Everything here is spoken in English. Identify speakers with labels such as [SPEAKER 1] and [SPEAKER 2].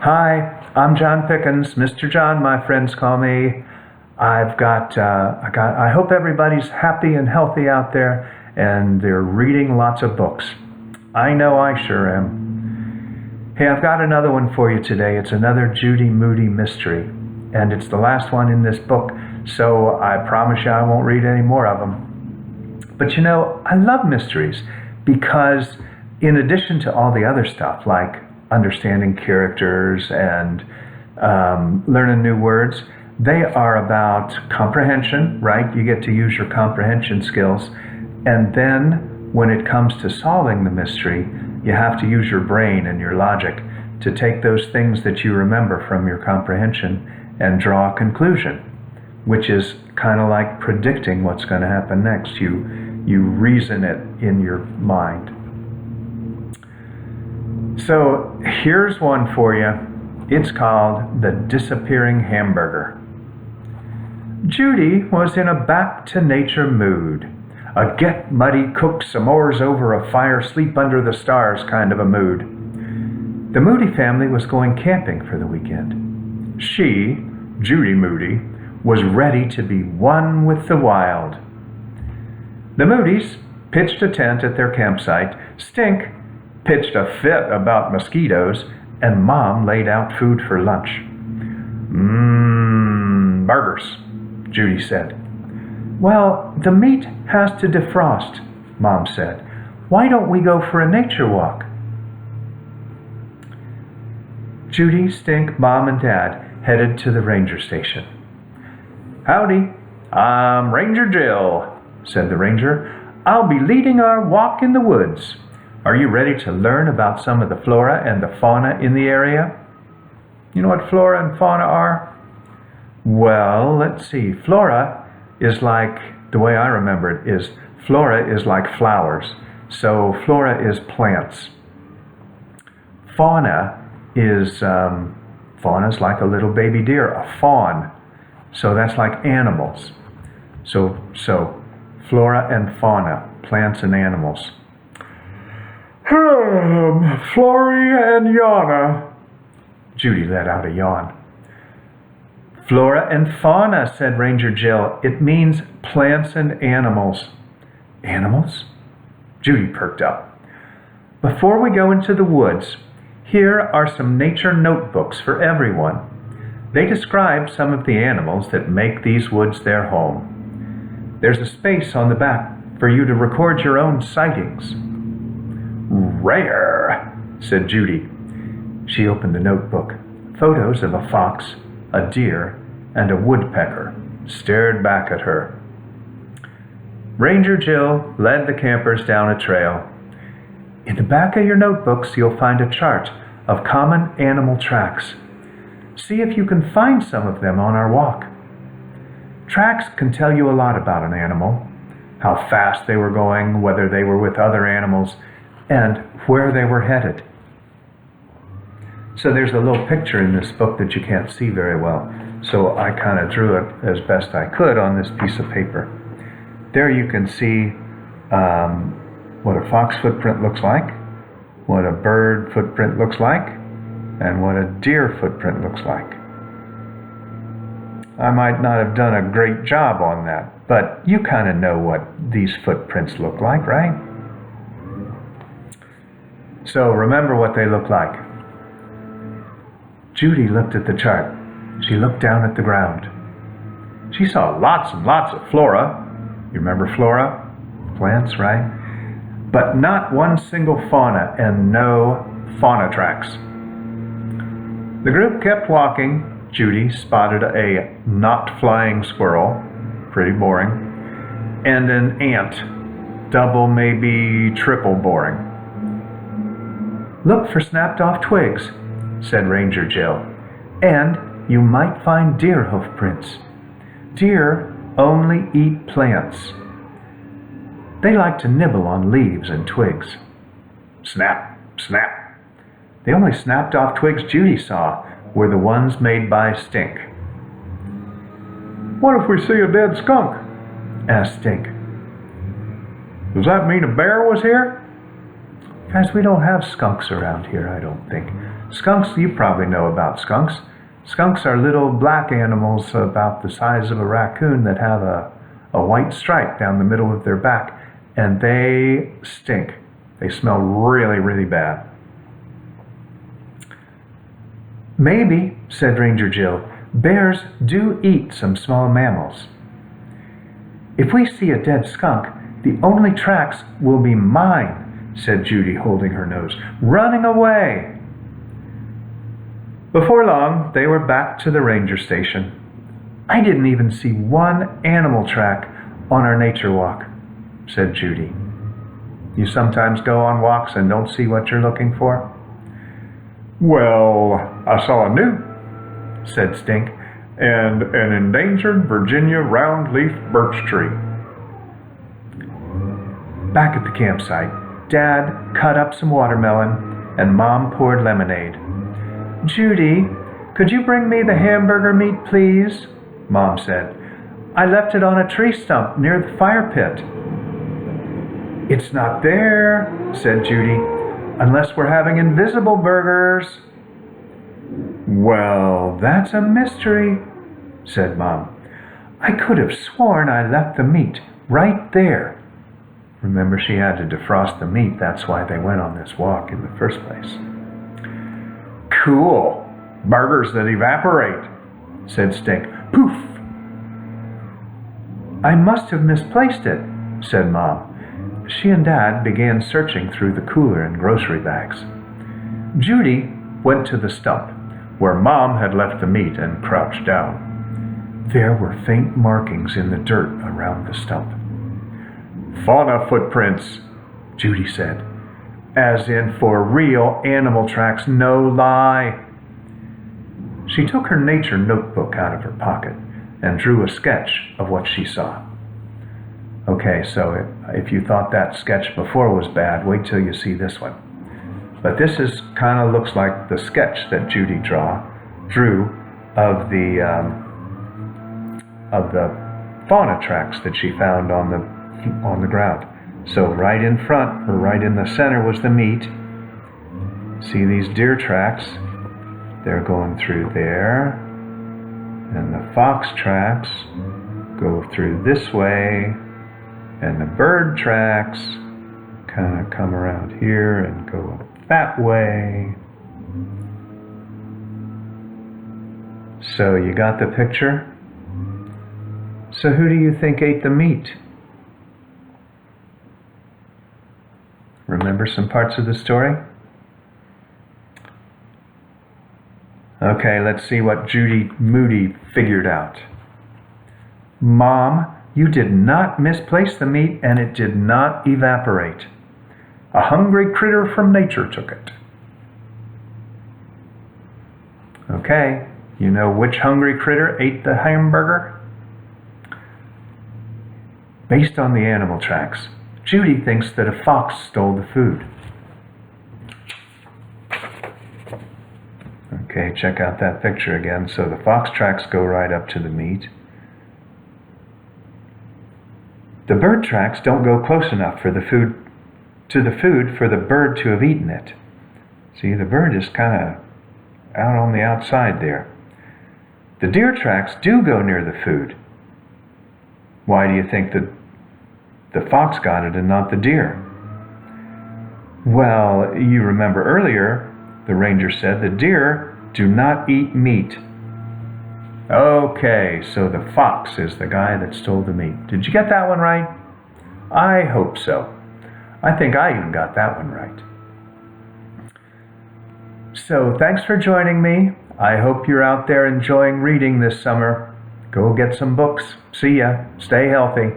[SPEAKER 1] Hi, I'm John Pickens, Mr. John, my friends call me. I hope everybody's happy and healthy out there and they're reading lots of books. I know I sure am. Hey, I've got another one for you today. It's another Judy Moody mystery, and it's the last one in this book, so I promise you I won't read any more of them. But I love mysteries because in addition to all the other stuff, like understanding characters and learning new words, they are about comprehension, right? You get to use your comprehension skills. And then when it comes to solving the mystery, you have to use your brain and your logic to take those things that you remember from your comprehension and draw a conclusion, which is kind of like predicting what's going to happen next. You reason it in your mind. So here's one for you. It's called The Disappearing Hamburger. Judy was in a back-to-nature mood. A get muddy, cook s'mores over a fire, sleep under the stars kind of a mood. The Moody family was going camping for the weekend. She, Judy Moody, was ready to be one with the wild. The Moodys pitched a tent at their campsite. Stink pitched a fit about mosquitoes, and Mom laid out food for lunch. Burgers, Judy said. Well, the meat has to defrost, Mom said. Why don't we go for a nature walk? Judy, Stink, Mom, and Dad headed to the ranger station. Howdy, I'm Ranger Jill, said the ranger. I'll be leading our walk in the woods. Are you ready to learn about some of the flora and the fauna in the area? You know what flora and fauna are? Well, let's see. Flora is like, the way I remember it is, flora is like flowers. So flora is plants. Fauna is like a little baby deer, a fawn. So that's like animals. So flora and fauna, plants and animals. Flora and Yana. Judy let out a yawn. Flora and fauna, said Ranger Jill. It means plants and animals. Animals? Judy perked up. Before we go into the woods, here are some nature notebooks for everyone. They describe some of the animals that make these woods their home. There's a space on the back for you to record your own sightings. Rare, said Judy. She opened the notebook. Photos of a fox, a deer, and a woodpecker stared back at her. Ranger Jill led the campers down a trail. In the back of your notebooks, you'll find a chart of common animal tracks. See if you can find some of them on our walk. Tracks can tell you a lot about an animal, how fast they were going, whether they were with other animals, and where they were headed. So there's a little picture in this book that you can't see very well. So I kind of drew it as best I could on this piece of paper. There you can see what a fox footprint looks like, what a bird footprint looks like, and what a deer footprint looks like. I might not have done a great job on that, but you kind of know what these footprints look like, right? So remember what they look like. Judy looked at the chart. She looked down at the ground. She saw lots and lots of flora. You remember flora? Plants, right? But not one single fauna and no fauna tracks. The group kept walking. Judy spotted a not flying squirrel, pretty boring, and an ant, double, maybe triple boring. Look for snapped off twigs, said Ranger Jill, and you might find deer hoof prints. Deer only eat plants. They like to nibble on leaves and twigs. Snap, snap. The only snapped off twigs Judy saw were the ones made by Stink. What if we see a dead skunk? Asked Stink. Does that mean a bear was here? Guys, we don't have skunks around here, I don't think. Skunks, you probably know about skunks. Skunks are little black animals about the size of a raccoon that have a white stripe down the middle of their back, and they stink. They smell really, really bad. Maybe, said Ranger Jill, bears do eat some small mammals. If we see a dead skunk, the only tracks will be mine, said Judy, holding her nose, running away. Before long, they were back to the ranger station. I didn't even see one animal track on our nature walk, said Judy. You sometimes go on walks and don't see what you're looking for? Well, I saw a newt, said Stink, and an endangered Virginia roundleaf birch tree. Back at the campsite, Dad cut up some watermelon and Mom poured lemonade. Judy, could you bring me the hamburger meat, please? Mom said. I left it on a tree stump near the fire pit. It's not there, said Judy, unless we're having invisible burgers. Well, that's a mystery, said Mom. I could have sworn I left the meat right there. Remember, she had to defrost the meat. That's why they went on this walk in the first place. Cool. Burgers that evaporate, said Stink. Poof. I must have misplaced it, said Mom. She and Dad began searching through the cooler and grocery bags. Judy went to the stump, where Mom had left the meat, and crouched down. There were faint markings in the dirt around the stump. Fauna footprints, Judy said. As in for real animal tracks, no lie. She took her nature notebook out of her pocket and drew a sketch of what she saw. Okay, so if you thought that sketch before was bad, wait till you see this one. But this is kind of looks like the sketch that Judy drew of the fauna tracks that she found on the ground. So right in front, or right in the center, was the meat. See these deer tracks? They're going through there. And the fox tracks go through this way. And the bird tracks kind of come around here and go that way. So you got the picture? So who do you think ate the meat? Remember some parts of the story? Okay, let's see what Judy Moody figured out. Mom, you did not misplace the meat, and it did not evaporate. A hungry critter from nature took it. Okay, you know which hungry critter ate the hamburger? Based on the animal tracks, Judy thinks that a fox stole the food. Okay, check out that picture again. So the fox tracks go right up to the meat. The bird tracks don't go close enough for the food for the bird to have eaten it. See, the bird is kind of out on the outside there. The deer tracks do go near the food. Why do you think that the fox got it and not the deer? Well, you remember earlier, the ranger said the deer do not eat meat. Okay, so the fox is the guy that stole the meat. Did you get that one right? I hope so. I think I even got that one right. So thanks for joining me. I hope you're out there enjoying reading this summer. Go get some books. See ya. Stay healthy.